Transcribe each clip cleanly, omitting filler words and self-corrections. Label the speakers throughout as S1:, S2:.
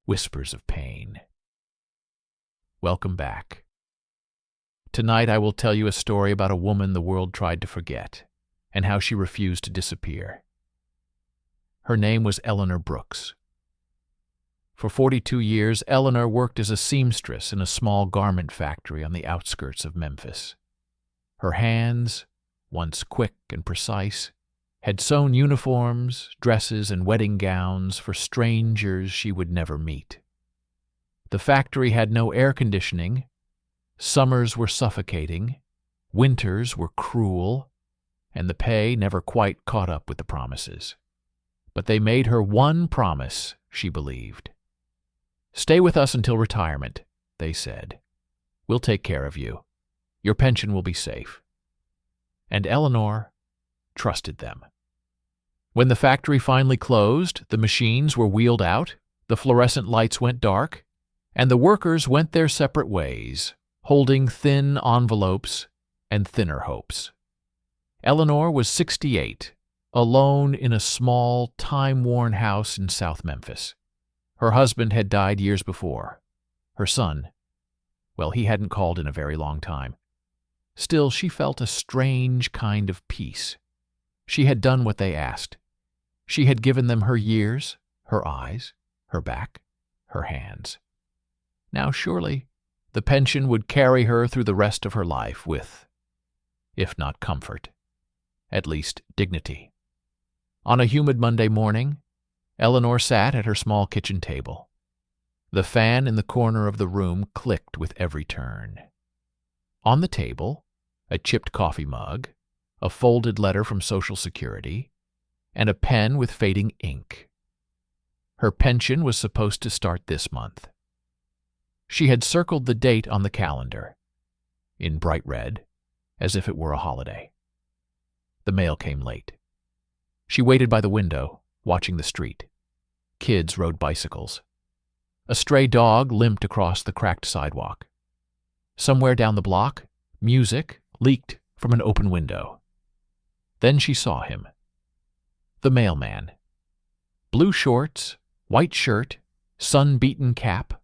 S1: whispers of pain. Welcome back. Tonight I will tell you a story about a woman the world tried to forget, and how she refused to disappear. Her name was Eleanor Brooks. For 42 years, Eleanor worked as a seamstress in a small garment factory on the outskirts of Memphis. Her hands, once quick and precise, had sewn uniforms, dresses, and wedding gowns for strangers she would never meet. The factory had no air conditioning. Summers were suffocating, winters were cruel, and the pay never quite caught up with the promises. But they made her one promise she believed. "Stay with us until retirement," they said. "We'll take care of you. Your pension will be safe." And Eleanor trusted them. When the factory finally closed, the machines were wheeled out, the fluorescent lights went dark, and the workers went their separate ways, holding thin envelopes and thinner hopes. Eleanor was 68, alone in a small, time-worn house in South Memphis. Her husband had died years before. Her son, well, he hadn't called in a very long time. Still, she felt a strange kind of peace. She had done what they asked. She had given them her years, her eyes, her back, her hands. Now surely the pension would carry her through the rest of her life with, if not comfort, at least dignity. On a humid Monday morning, Eleanor sat at her small kitchen table. The fan in the corner of the room clicked with every turn. On the table, a chipped coffee mug, a folded letter from Social Security, and a pen with fading ink. Her pension was supposed to start this month. She had circled the date on the calendar, in bright red, as if it were a holiday. The mail came late. She waited by the window, watching the street. Kids rode bicycles. A stray dog limped across the cracked sidewalk. Somewhere down the block, music leaked from an open window. Then she saw him. The mailman. Blue shorts, white shirt, sun-beaten cap.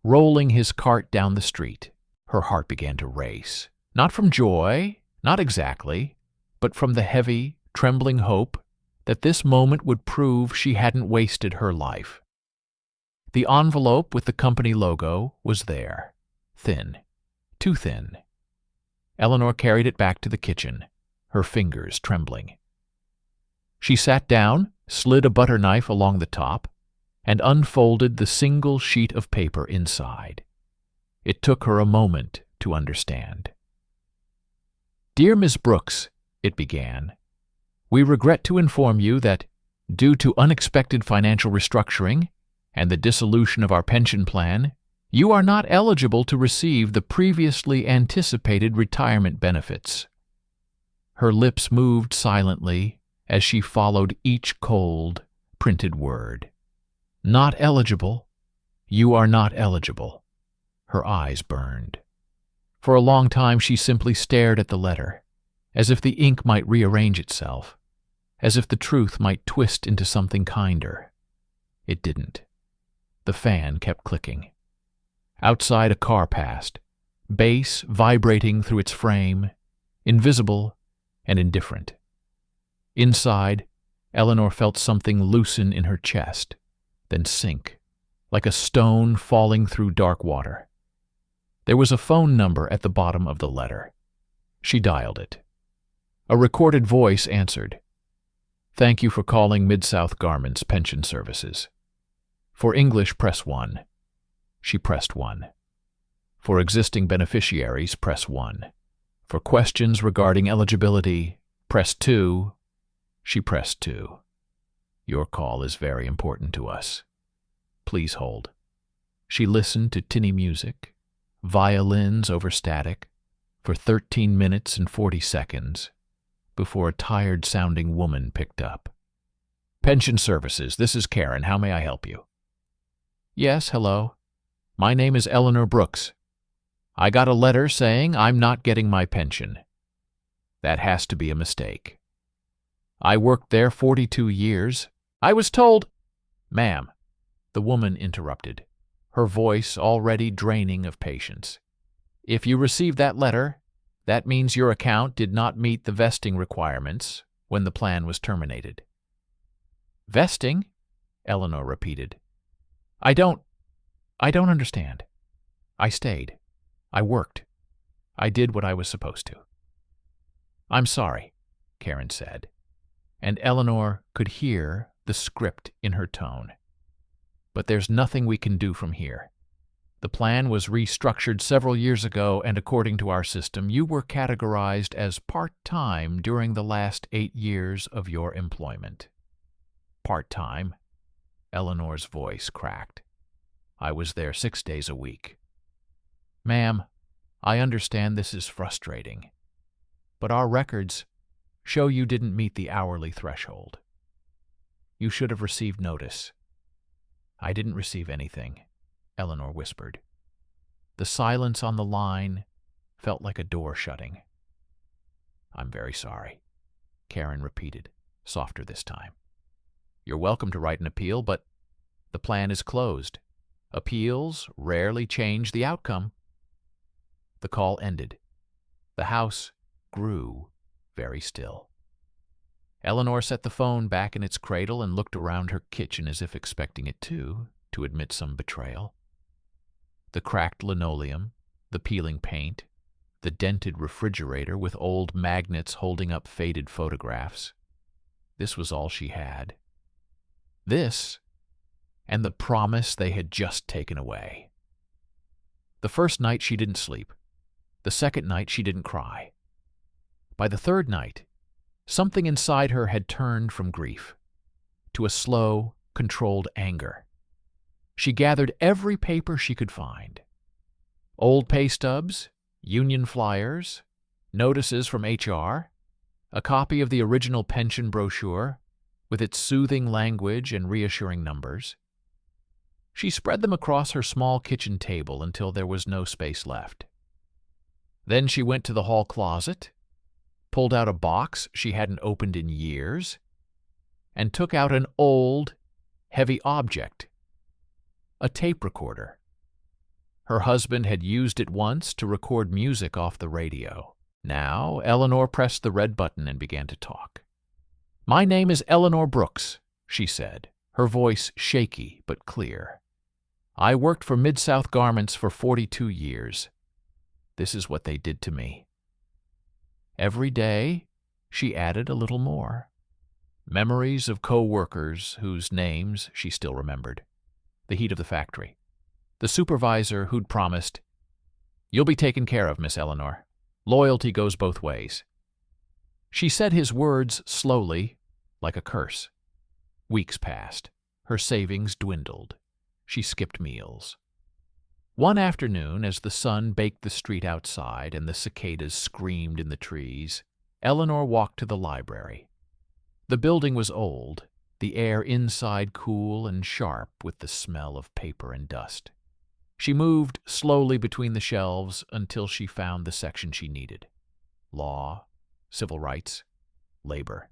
S1: Rolling his cart down the street, her heart began to race. Not from joy, not exactly, but from the heavy, trembling hope that this moment would prove she hadn't wasted her life. The envelope with the company logo was there, thin, too thin. Eleanor carried it back to the kitchen, her fingers trembling. She sat down, slid a butter knife along the top, and unfolded the single sheet of paper inside. It took her a moment to understand. "Dear Miss Brooks," it began, "we regret to inform you that, due to unexpected financial restructuring and the dissolution of our pension plan, you are not eligible to receive the previously anticipated retirement benefits." Her lips moved silently as she followed each cold, printed word. "Not eligible. You are not eligible." Her eyes burned. For a long time she simply stared at the letter, as if the ink might rearrange itself, as if the truth might twist into something kinder. It didn't. The fan kept clicking. Outside a car passed, bass vibrating through its frame, invisible and indifferent. Inside, Eleanor felt something loosen in her chest, then sink, like a stone falling through dark water. There was a phone number at the bottom of the letter. She dialed it. A recorded voice answered. "Thank you for calling Mid-South Garments Pension Services. For English, press 1. She pressed 1. For existing beneficiaries, press 1. For questions regarding eligibility, press 2. She pressed 2. Your call is very important to us. Please hold. She listened to tinny music, violins over static, for 13 minutes and 40 seconds, before a tired-sounding woman picked up. "Pension Services, this is Karen. How may I help you?" "Yes, hello. My name is Eleanor Brooks. I got a letter saying I'm not getting my pension. That has to be a mistake. I worked there 42 years. I was told—" "Ma'am, The woman interrupted, her voice already draining of patience. "If you received that letter, that means your account did not meet the vesting requirements when the plan was terminated." "Vesting?" Eleanor repeated. I don't understand. I stayed. I worked. I did what I was supposed to." "I'm sorry," Karen said, and Eleanor could hear the script in her tone. "But there's nothing we can do from here. The plan was restructured several years ago, and according to our system, you were categorized as part-time during the last 8 years of your employment." "Part-time?" Eleanor's voice cracked. "I was there 6 days a week." "Ma'am, I understand this is frustrating, but our records show you didn't meet the hourly threshold. You should have received notice." "I didn't receive anything," Eleanor whispered. The silence on the line felt like a door shutting. "I'm very sorry," Karen repeated, softer this time. "You're welcome to write an appeal, but the plan is closed. Appeals rarely change the outcome." The call ended. The house grew very still. Eleanor set the phone back in its cradle and looked around her kitchen as if expecting it to admit some betrayal. The cracked linoleum, the peeling paint, the dented refrigerator with old magnets holding up faded photographs. This was all she had. This, and the promise they had just taken away. The first night she didn't sleep. The second night she didn't cry. By the third night, something inside her had turned from grief to a slow, controlled anger. She gathered every paper she could find. Old pay stubs, union flyers, notices from HR, a copy of the original pension brochure with its soothing language and reassuring numbers. She spread them across her small kitchen table until there was no space left. Then she went to the hall closet, pulled out a box she hadn't opened in years, and took out an old, heavy object, a tape recorder. Her husband had used it once to record music off the radio. Now, Eleanor pressed the red button and began to talk. "My name is Eleanor Brooks," she said, her voice shaky but clear. "I worked for Mid-South Garments for 42 years. This is what they did to me." Every day, she added a little more. Memories of co-workers whose names she still remembered. The heat of the factory. The supervisor who'd promised, "You'll be taken care of, Miss Eleanor. Loyalty goes both ways." She said his words slowly, like a curse. Weeks passed. Her savings dwindled. She skipped meals. One afternoon, as the sun baked the street outside and the cicadas screamed in the trees, Eleanor walked to the library. The building was old, the air inside cool and sharp with the smell of paper and dust. She moved slowly between the shelves until she found the section she needed. Law, civil rights, labor.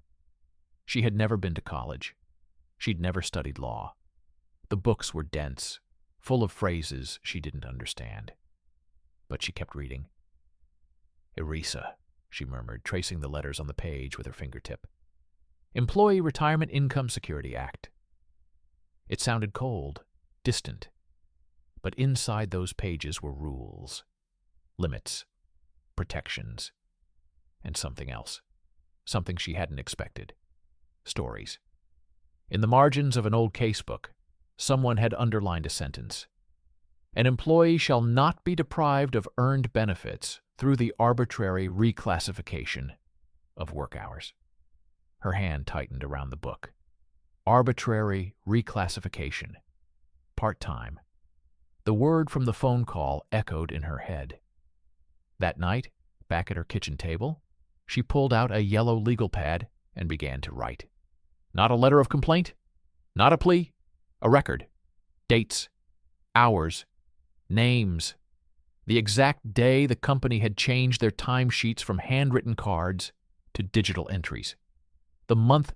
S1: She had never been to college. She'd never studied law. The books were dense, full of phrases she didn't understand. But she kept reading. "ERISA," she murmured, tracing the letters on the page with her fingertip. "Employee Retirement Income Security Act." It sounded cold, distant. But inside those pages were rules, limits, protections, and something else. Something she hadn't expected. Stories. In the margins of an old casebook, someone had underlined a sentence. "An employee shall not be deprived of earned benefits through the arbitrary reclassification of work hours." Her hand tightened around the book. Arbitrary reclassification. Part-time. The word from the phone call echoed in her head. That night, back at her kitchen table, she pulled out a yellow legal pad and began to write. Not a letter of complaint, not a plea, a record. Dates, hours, names, the exact day the company had changed their timesheets from handwritten cards to digital entries. The month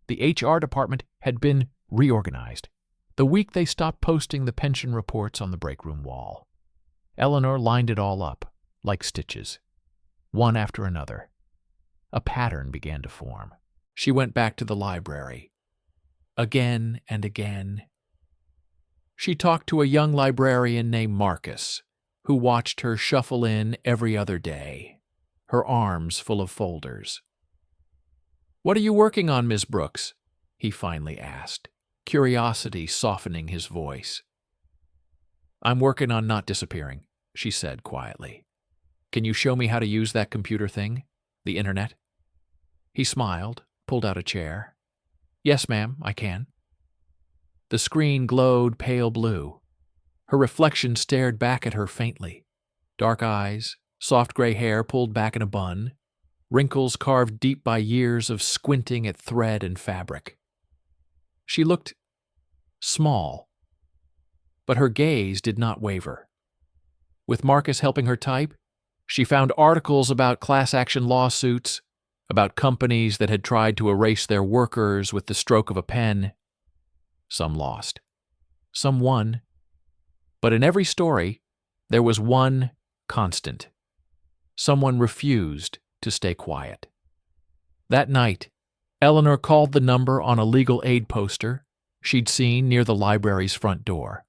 S1: the HR department had been reorganized. The week they stopped posting the pension reports on the break room wall. Eleanor lined it all up, like stitches, one after another. A pattern began to form. She went back to the library. Again and again. She talked to a young librarian named Marcus, who watched her shuffle in every other day, her arms full of folders. "What are you working on, Miss Brooks?" he finally asked, curiosity softening his voice. "I'm working on not disappearing," she said quietly. "Can you show me how to use that computer thing, the internet?" He smiled, pulled out a chair. "Yes, ma'am, I can." The screen glowed pale blue. Her reflection stared back at her faintly. Dark eyes, soft gray hair pulled back in a bun, wrinkles carved deep by years of squinting at thread and fabric. She looked small, but her gaze did not waver. With Marcus helping her type, she found articles about class action lawsuits, about companies that had tried to erase their workers with the stroke of a pen. Some lost. Some won. But in every story, there was one constant. Someone refused to stay quiet. That night, Eleanor called the number on a legal aid poster she'd seen near the library's front door.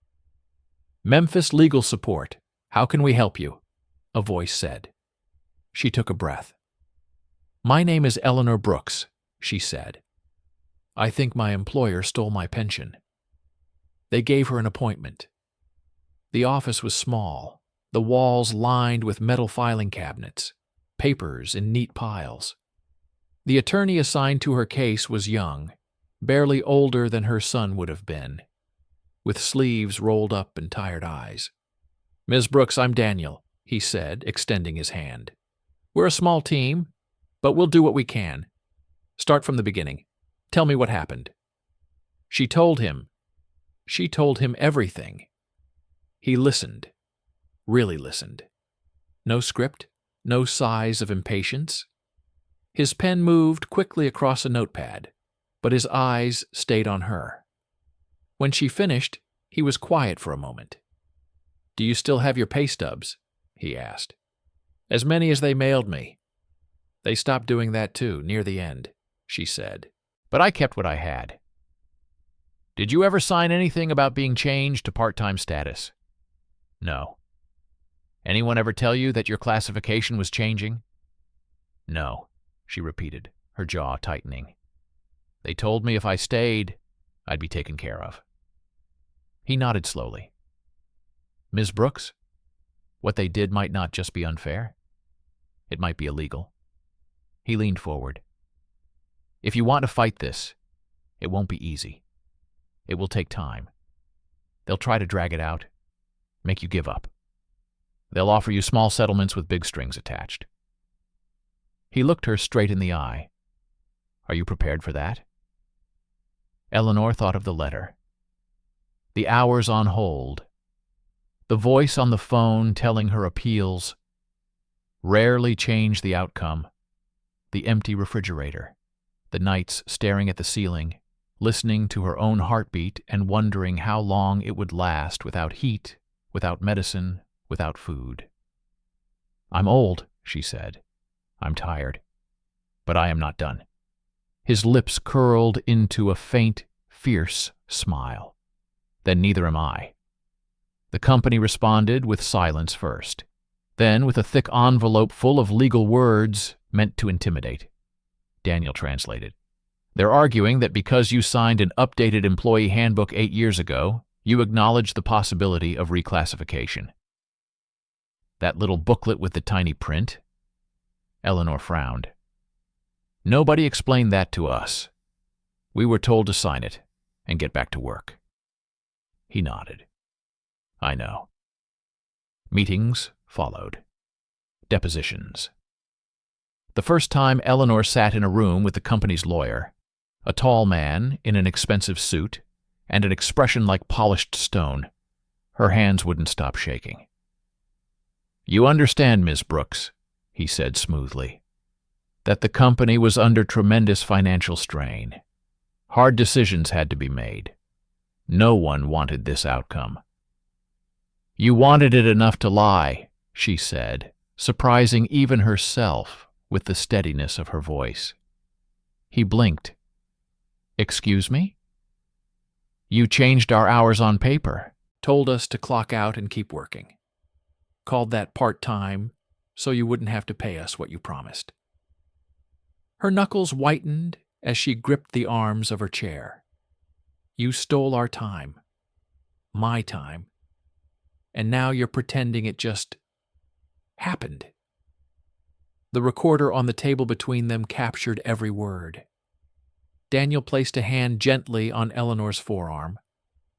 S1: "Memphis Legal Support. How can we help you?" a voice said. She took a breath. "My name is Eleanor Brooks," she said. "I think my employer stole my pension." They gave her an appointment. The office was small, the walls lined with metal filing cabinets, papers in neat piles. The attorney assigned to her case was young, barely older than her son would have been, with sleeves rolled up and tired eyes. "Ms. Brooks, I'm Daniel," he said, extending his hand. "We're a small team, but we'll do what we can. Start from the beginning. Tell me what happened." She told him everything. He listened, really listened. No script, no sighs of impatience. His pen moved quickly across a notepad, but his eyes stayed on her. When she finished, he was quiet for a moment. "Do you still have your pay stubs?" he asked. "As many as they mailed me." "They stopped doing that too, near the end," she said. "But I kept what I had." "Did you ever sign anything about being changed to part-time status?" "No." "Anyone ever tell you that your classification was changing?" "No," she repeated, her jaw tightening. "They told me if I stayed, I'd be taken care of." He nodded slowly. "Ms. Brooks, what they did might not just be unfair. It might be illegal." He leaned forward. "If you want to fight this, it won't be easy. It will take time. They'll try to drag it out, make you give up. They'll offer you small settlements with big strings attached." He looked her straight in the eye. "Are you prepared for that?" Eleanor thought of the letter. The hours on hold. The voice on the phone telling her appeals rarely changed the outcome. The empty refrigerator. The nights staring at the ceiling, listening to her own heartbeat and wondering how long it would last without heat, without medicine, without food. "I'm old," she said. "I'm tired. But I am not done." His lips curled into a faint, fierce smile. "Then neither am I." The company responded with silence first, then with a thick envelope full of legal words meant to intimidate. Daniel translated. "They're arguing that because you signed an updated employee handbook 8 years ago, you acknowledge the possibility of reclassification." "That little booklet with the tiny print?" Eleanor frowned. "Nobody explained that to us. We were told to sign it and get back to work." He nodded. "I know." Meetings followed. Depositions. The first time Eleanor sat in a room with the company's lawyer, a tall man in an expensive suit and an expression like polished stone, her hands wouldn't stop shaking. "You understand, Ms. Brooks," he said smoothly, "that the company was under tremendous financial strain. Hard decisions had to be made. No one wanted this outcome. "You wanted it enough to lie," she said, surprising even herself with the steadiness of her voice. He blinked. "Excuse me?" "You changed our hours on paper, told us to clock out and keep working. Called that part-time so you wouldn't have to pay us what you promised." Her knuckles whitened as she gripped the arms of her chair. "You stole our time. My time. And now you're pretending it just happened." The recorder on the table between them captured every word. Daniel placed a hand gently on Eleanor's forearm,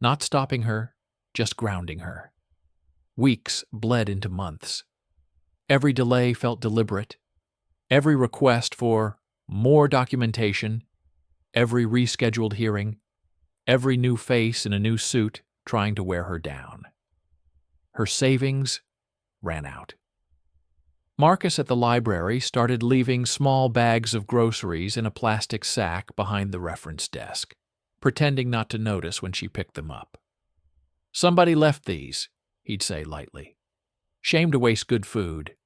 S1: not stopping her, just grounding her. Weeks bled into months. Every delay felt deliberate. Every request for more documentation, every rescheduled hearing, every new face in a new suit trying to wear her down. Her savings ran out. Marcus at the library started leaving small bags of groceries in a plastic sack behind the reference desk, pretending not to notice when she picked them up. "Somebody left these," he'd say lightly. "Shame to waste good food."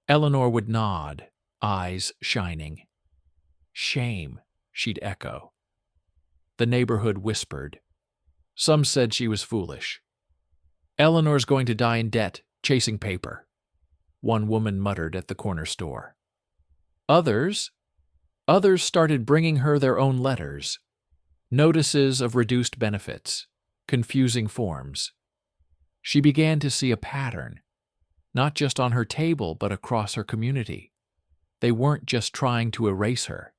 S1: Eleanor would nod, eyes shining. "Shame," she'd echo. The neighborhood whispered. Some said she was foolish. "Eleanor's going to die in debt, chasing paper," one woman muttered at the corner store. Others started bringing her their own letters, notices of reduced benefits, confusing forms. She began to see a pattern, not just on her table but across her community. They weren't just trying to erase her.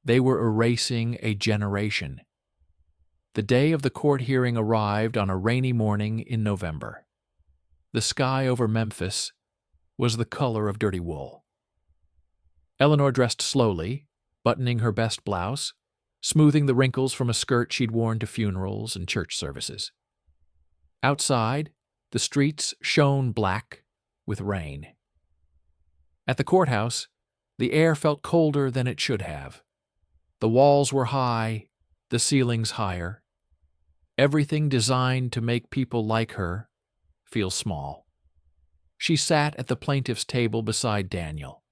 S1: They were erasing a generation. The day of the court hearing arrived on a rainy morning in November. The sky over Memphis was the color of dirty wool. Eleanor dressed slowly, buttoning her best blouse, smoothing the wrinkles from a skirt she'd worn to funerals and church services. Outside, the streets shone black with rain. At the courthouse, the air felt colder than it should have. The walls were high, the ceilings higher. Everything designed to make people like her feel small. She sat at the plaintiff's table beside Daniel.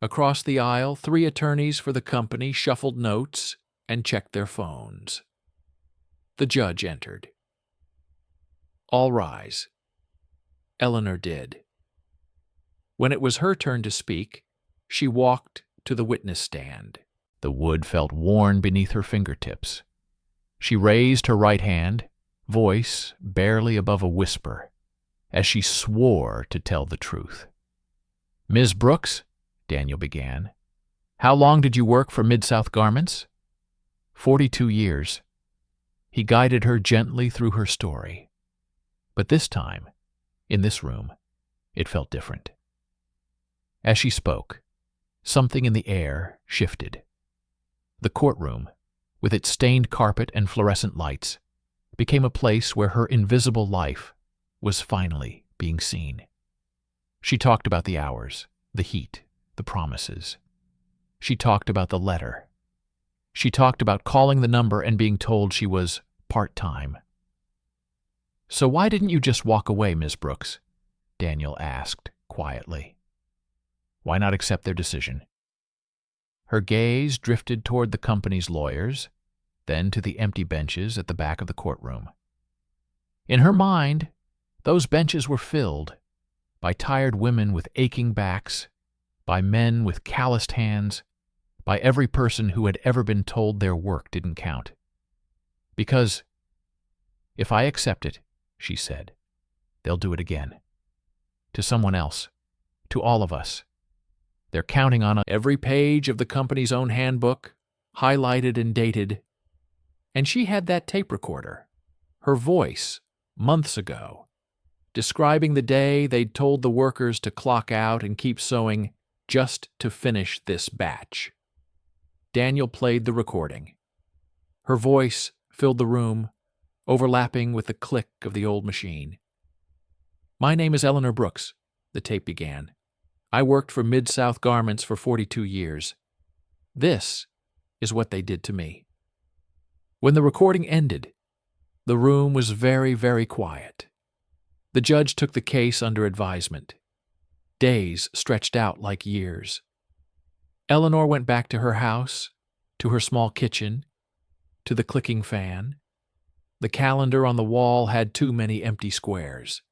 S1: Across the aisle, 3 attorneys for the company shuffled notes and checked their phones. The judge entered. "All rise." Eleanor did. When it was her turn to speak, she walked to the witness stand. The wood felt worn beneath her fingertips. She raised her right hand, voice barely above a whisper, as she swore to tell the truth. "Ms. Brooks," Daniel began, "how long did you work for Mid-South Garments?" 42 years. He guided her gently through her story. But this time, in this room, it felt different. As she spoke, something in the air shifted. The courtroom, with its stained carpet and fluorescent lights, became a place where her invisible life was finally being seen. She talked about the hours, the heat, the promises. She talked about the letter. She talked about calling the number and being told she was part-time. "So why didn't you just walk away, Ms. Brooks?" Daniel asked quietly. "Why not accept their decision?" Her gaze drifted toward the company's lawyers, then to the empty benches at the back of the courtroom. In her mind, those benches were filled by tired women with aching backs, by men with calloused hands, by every person who had ever been told their work didn't count. "Because if I accept it," she said, "they'll do it again. To someone else. To all of us. They're counting on us." Every page of the company's own handbook, highlighted and dated. And she had that tape recorder, her voice, months ago, describing the day they'd told the workers to clock out and keep sewing just to finish this batch. Daniel played the recording. Her voice filled the room, overlapping with the click of the old machine. "My name is Eleanor Brooks," the tape began. "I worked for Mid-South Garments for 42 years. This is what they did to me." When the recording ended, The room was very, very quiet. The judge took the case under advisement. Days stretched out like years. Eleanor went back to her house, to her small kitchen, to the clicking fan. The calendar on the wall had too many empty squares.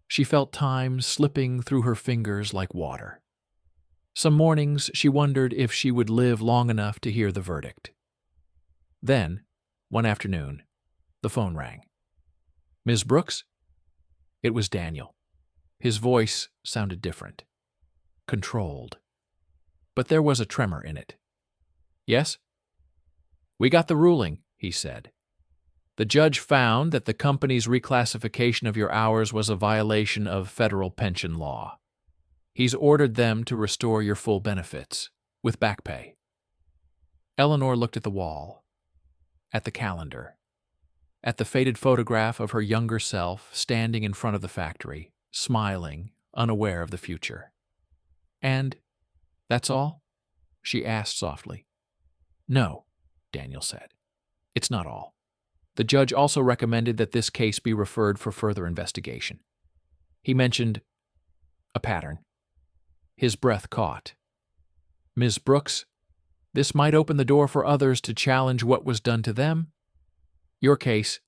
S1: She felt time slipping through her fingers like water. Some mornings she wondered if she would live long enough to hear the verdict. Then, one afternoon, the phone rang. "Ms. Brooks?" It was Daniel. His voice sounded different, controlled. But there was a tremor in it. "Yes?" "We got the ruling," he said. "The judge found that the company's reclassification of your hours was a violation of federal pension law. He's ordered them to restore your full benefits, with back pay." Eleanor looked at the wall, at the calendar, at the faded photograph of her younger self standing in front of the factory, smiling, unaware of the future. "And that's all?" she asked softly. "No," Daniel said. "It's not all. The judge also recommended that this case be referred for further investigation. He mentioned a pattern." His breath caught. "Ms. Brooks, this might open the door for others to challenge what was done to them. Your case,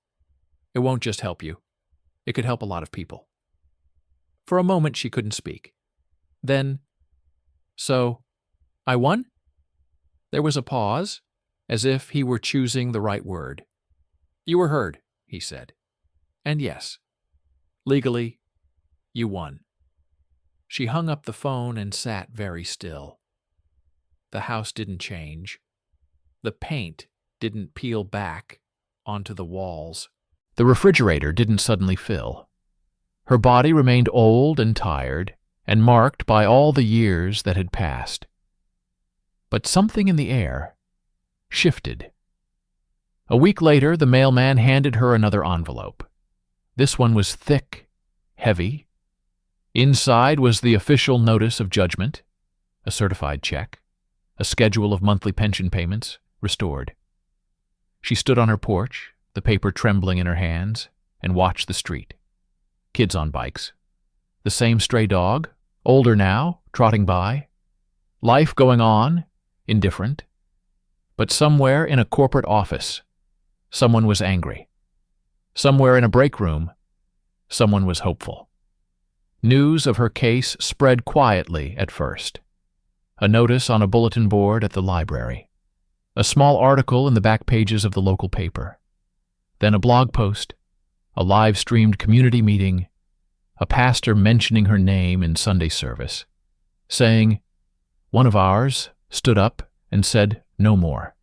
S1: it won't just help you. It could help a lot of people." For a moment she couldn't speak. Then, "So, I won?" There was a pause, as if he were choosing the right word. "You were heard," he said. "And yes, legally, you won." She hung up the phone and sat very still. The house didn't change. The paint didn't peel back onto the walls. The refrigerator didn't suddenly fill. Her body remained old and tired, and marked by all the years that had passed. But something in the air shifted. A week later, the mailman handed her another envelope. This one was thick, heavy. Inside was the official notice of judgment, a certified check, a schedule of monthly pension payments, restored. She stood on her porch, the paper trembling in her hands, and watched the street. Kids on bikes. The same stray dog, older now, trotting by. Life going on, indifferent. But somewhere in a corporate office, someone was angry. Somewhere in a break room, someone was hopeful. News of her case spread quietly at first. A notice on a bulletin board at the library. A small article in the back pages of the local paper. Then a blog post, a live-streamed community meeting, a pastor mentioning her name in Sunday service, saying, "One of ours stood up and said no more."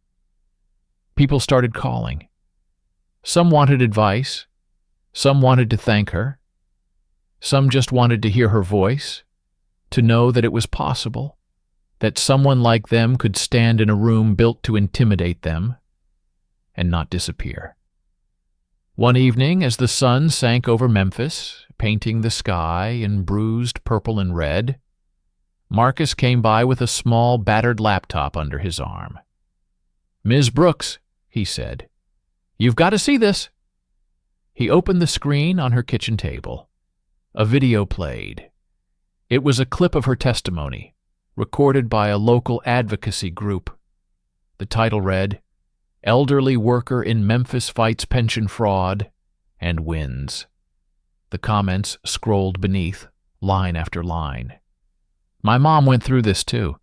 S1: People started calling. Some wanted advice, some wanted to thank her, some just wanted to hear her voice, to know that it was possible, that someone like them could stand in a room built to intimidate them and not disappear. One evening, as the sun sank over Memphis, painting the sky in bruised purple and red, Marcus came by with a small, battered laptop under his arm. "Ms. Brooks," he said, "you've got to see this." He opened the screen on her kitchen table. A video played. It was a clip of her testimony, recorded by a local advocacy group. The title read, "Elderly Worker in Memphis Fights Pension Fraud and Wins." The comments scrolled beneath, line after line. "My mom went through this too.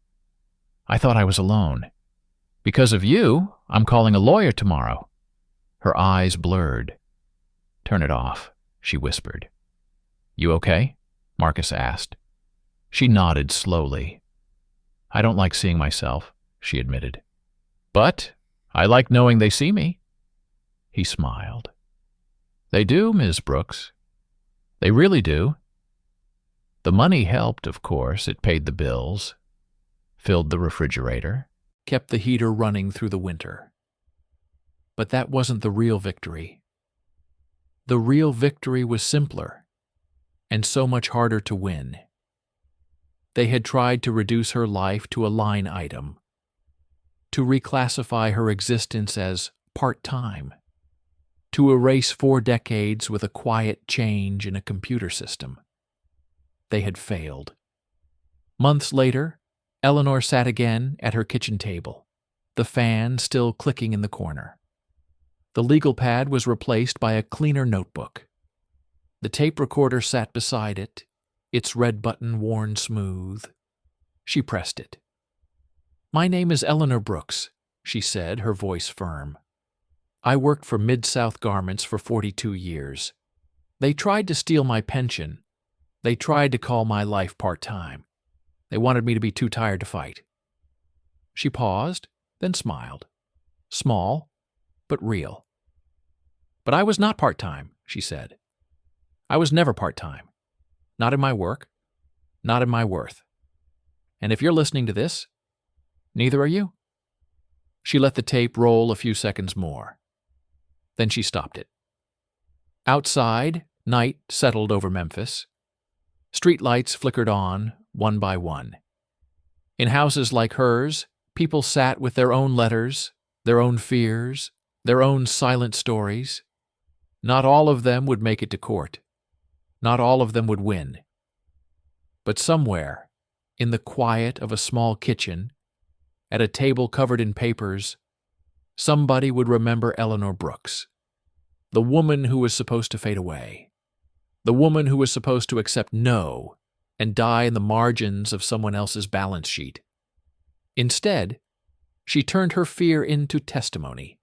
S1: I thought I was alone. Because of you, I'm calling a lawyer tomorrow." Her eyes blurred. "Turn it off," she whispered. "You okay?" Marcus asked. She nodded slowly. "I don't like seeing myself," she admitted. "But I like knowing they see me." He smiled. "They do, Ms. Brooks. They really do." The money helped, of course. It paid the bills, filled the refrigerator, kept the heater running through the winter. But that wasn't the real victory. The real victory was simpler and so much harder to win. They had tried to reduce her life to a line item, to reclassify her existence as part-time, to erase 4 decades with a quiet change in a computer system. They had failed. Months later, Eleanor sat again at her kitchen table, the fan still clicking in the corner. The legal pad was replaced by a cleaner notebook. The tape recorder sat beside it, its red button worn smooth. She pressed it. "My name is Eleanor Brooks," she said, her voice firm. "I worked for Mid-South Garments for 42 years. They tried to steal my pension. They tried to call my life part-time. They wanted me to be too tired to fight." She paused, then smiled. Small, but real. "But I was not part-time," she said. "I was never part-time. Not in my work, not in my worth. And if you're listening to this, neither are you." She let the tape roll a few seconds more. Then she stopped it. Outside, night settled over Memphis. Streetlights flickered on, one by one. In houses like hers, people sat with their own letters, their own fears, their own silent stories. Not all of them would make it to court. Not all of them would win. But somewhere, in the quiet of a small kitchen, at a table covered in papers, somebody would remember Eleanor Brooks, the woman who was supposed to fade away, the woman who was supposed to accept no and die in the margins of someone else's balance sheet. Instead, she turned her fear into testimony.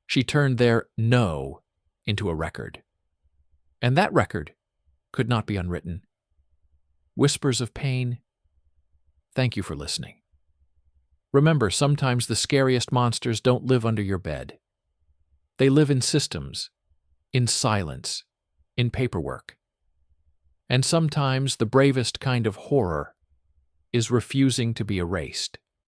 S1: She turned their no into a record. And that record could not be unwritten. Whispers of pain. Thank you for listening. Remember, sometimes the scariest monsters don't live under your bed. They live in systems, in silence, in paperwork. And sometimes the bravest kind of horror is refusing to be erased.